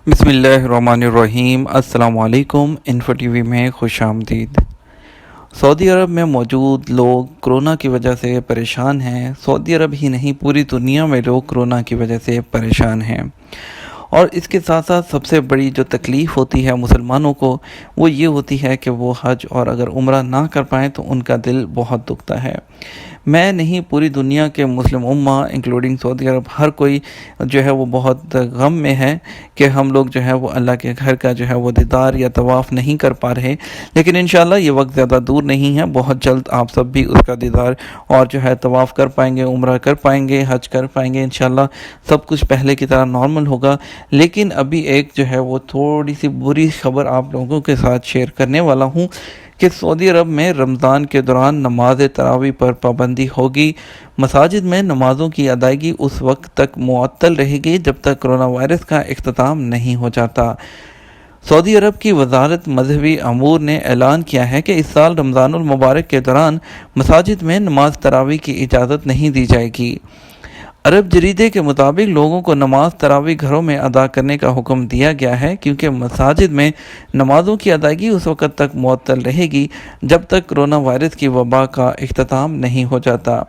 بسم اللہ الرحمن الرحیم۔ السلام علیکم۔ انفو ٹی وی میں خوش آمدید۔ سعودی عرب میں موجود لوگ کرونا کی وجہ سے پریشان ہیں۔ سعودی عرب ہی نہیں، پوری دنیا میں لوگ کرونا کی وجہ سے پریشان ہیں، اور اس کے ساتھ ساتھ سب سے بڑی جو تکلیف ہوتی ہے مسلمانوں کو وہ یہ ہوتی ہے کہ وہ حج اور اگر عمرہ نہ کر پائیں تو ان کا دل بہت دکھتا ہے۔ میں نہیں، پوری دنیا کے مسلم امہ انکلوڈنگ سعودی عرب ہر کوئی جو ہے وہ بہت غم میں ہے کہ ہم لوگ جو ہے وہ اللہ کے گھر کا جو ہے وہ دیدار یا طواف نہیں کر پا رہے، لیکن انشاءاللہ یہ وقت زیادہ دور نہیں ہے، بہت جلد آپ سب بھی اس کا دیدار اور جو ہے طواف کر پائیں گے، عمرہ کر پائیں گے، حج کر پائیں گے، انشاءاللہ سب کچھ پہلے کی طرح نارمل ہوگا۔ لیکن ابھی ایک جو ہے وہ تھوڑی سی بری خبر آپ لوگوں کے ساتھ شیئر کرنے والا ہوں کہ سعودی عرب میں رمضان کے دوران نماز تراویح پر پابندی ہوگی۔ مساجد میں نمازوں کی ادائیگی اس وقت تک معطل رہے گی جب تک کرونا وائرس کا اختتام نہیں ہو جاتا۔ سعودی عرب کی وزارت مذہبی امور نے اعلان کیا ہے کہ اس سال رمضان المبارک کے دوران مساجد میں نماز تراویح کی اجازت نہیں دی جائے گی۔ عرب جریدے کے مطابق لوگوں کو نماز تراویح گھروں میں ادا کرنے کا حکم دیا گیا ہے، کیونکہ مساجد میں نمازوں کی ادائیگی اس وقت تک معطل رہے گی جب تک کرونا وائرس کی وبا کا اختتام نہیں ہو جاتا۔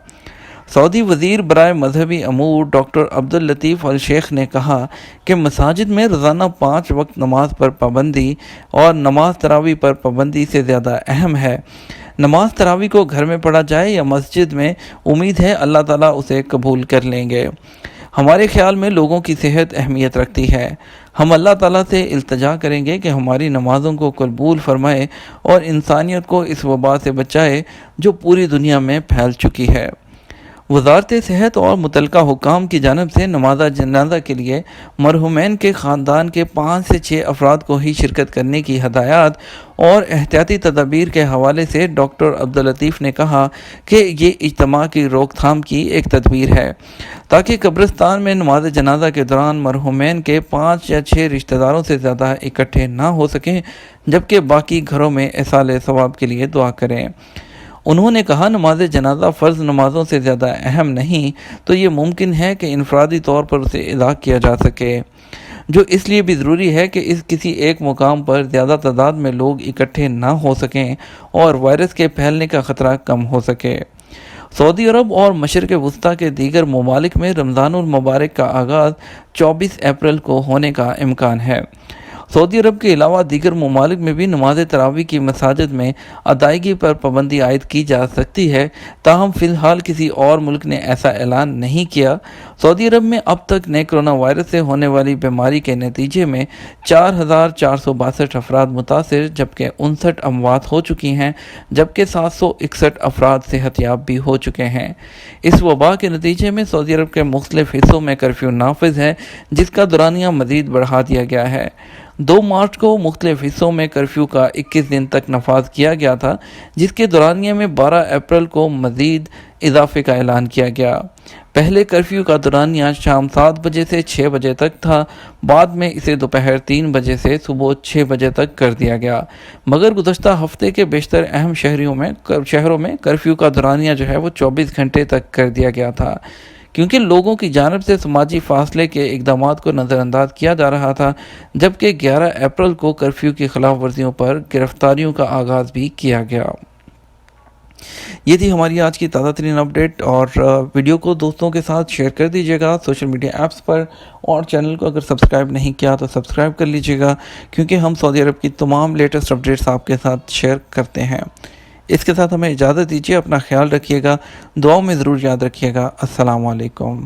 سعودی وزیر برائے مذہبی امور ڈاکٹر عبداللطیف الشیخ نے کہا کہ مساجد میں روزانہ 5 وقت نماز پر پابندی اور نماز تراویح پر پابندی سے زیادہ اہم ہے۔ نماز تراویح کو گھر میں پڑھا جائے یا مسجد میں، امید ہے اللہ تعالیٰ اسے قبول کر لیں گے۔ ہمارے خیال میں لوگوں کی صحت اہمیت رکھتی ہے۔ ہم اللہ تعالیٰ سے التجا کریں گے کہ ہماری نمازوں کو قبول فرمائے اور انسانیت کو اس وبا سے بچائے جو پوری دنیا میں پھیل چکی ہے۔ وزارت صحت اور متعلقہ حکام کی جانب سے نماز جنازہ کے لیے مرحومین کے خاندان کے 5 سے 6 افراد کو ہی شرکت کرنے کی ہدایات اور احتیاطی تدابیر کے حوالے سے ڈاکٹر عبداللطیف نے کہا کہ یہ اجتماع کی روک تھام کی ایک تدبیر ہے تاکہ قبرستان میں نماز جنازہ کے دوران مرحومین کے 5 یا 6 رشتہ داروں سے زیادہ اکٹھے نہ ہو سکیں، جبکہ باقی گھروں میں ایصال ثواب کے لیے دعا کریں۔ انہوں نے کہا نماز جنازہ فرض نمازوں سے زیادہ اہم نہیں تو یہ ممکن ہے کہ انفرادی طور پر اسے ادا کیا جا سکے، جو اس لیے بھی ضروری ہے کہ کسی ایک مقام پر زیادہ تعداد میں لوگ اکٹھے نہ ہو سکیں اور وائرس کے پھیلنے کا خطرہ کم ہو سکے۔ سعودی عرب اور مشرق وسطیٰ کے دیگر ممالک میں رمضان المبارک کا آغاز 24 اپریل کو ہونے کا امکان ہے۔ سعودی عرب کے علاوہ دیگر ممالک میں بھی نماز تراویح کی مساجد میں ادائیگی پر پابندی عائد کی جا سکتی ہے، تاہم فی الحال کسی اور ملک نے ایسا اعلان نہیں کیا۔ سعودی عرب میں اب تک نئے کرونا وائرس سے ہونے والی بیماری کے نتیجے میں 4462 افراد متاثر جبکہ 59 اموات ہو چکی ہیں، جبکہ 761 افراد صحت یاب بھی ہو چکے ہیں۔ اس وبا کے نتیجے میں سعودی عرب کے مختلف حصوں میں کرفیو نافذ ہے، جس کا دورانیہ مزید بڑھا دیا گیا ہے۔ 2 مارچ کو مختلف حصوں میں کرفیو کا 21 دن تک نفاذ کیا گیا تھا، جس کے دورانیے میں 12 اپریل کو مزید اضافے کا اعلان کیا گیا۔ پہلے کرفیو کا دورانیہ شام 7 بجے سے 6 بجے تک تھا، بعد میں اسے دوپہر 3 بجے سے صبح 6 بجے تک کر دیا گیا، مگر گزشتہ ہفتے کے بیشتر اہم شہروں میں کرفیو کا دورانیہ جو ہے وہ 24 گھنٹے تک کر دیا گیا تھا، کیونکہ لوگوں کی جانب سے سماجی فاصلے کے اقدامات کو نظر انداز کیا جا رہا تھا، جبکہ 11 اپریل کو کرفیو کی خلاف ورزیوں پر گرفتاریوں کا آغاز بھی کیا گیا۔ یہ تھی ہماری آج کی تازہ ترین اپڈیٹ، اور ویڈیو کو دوستوں کے ساتھ شیئر کر دیجیے گا سوشل میڈیا ایپس پر، اور چینل کو اگر سبسکرائب نہیں کیا تو سبسکرائب کر لیجیے گا، کیونکہ ہم سعودی عرب کی تمام لیٹسٹ اپڈیٹس آپ کے ساتھ شیئر کرتے ہیں۔ اس کے ساتھ ہمیں اجازت دیجیے، اپنا خیال رکھیے گا، دعاؤں میں ضرور یاد رکھیے گا۔ السلام علیکم۔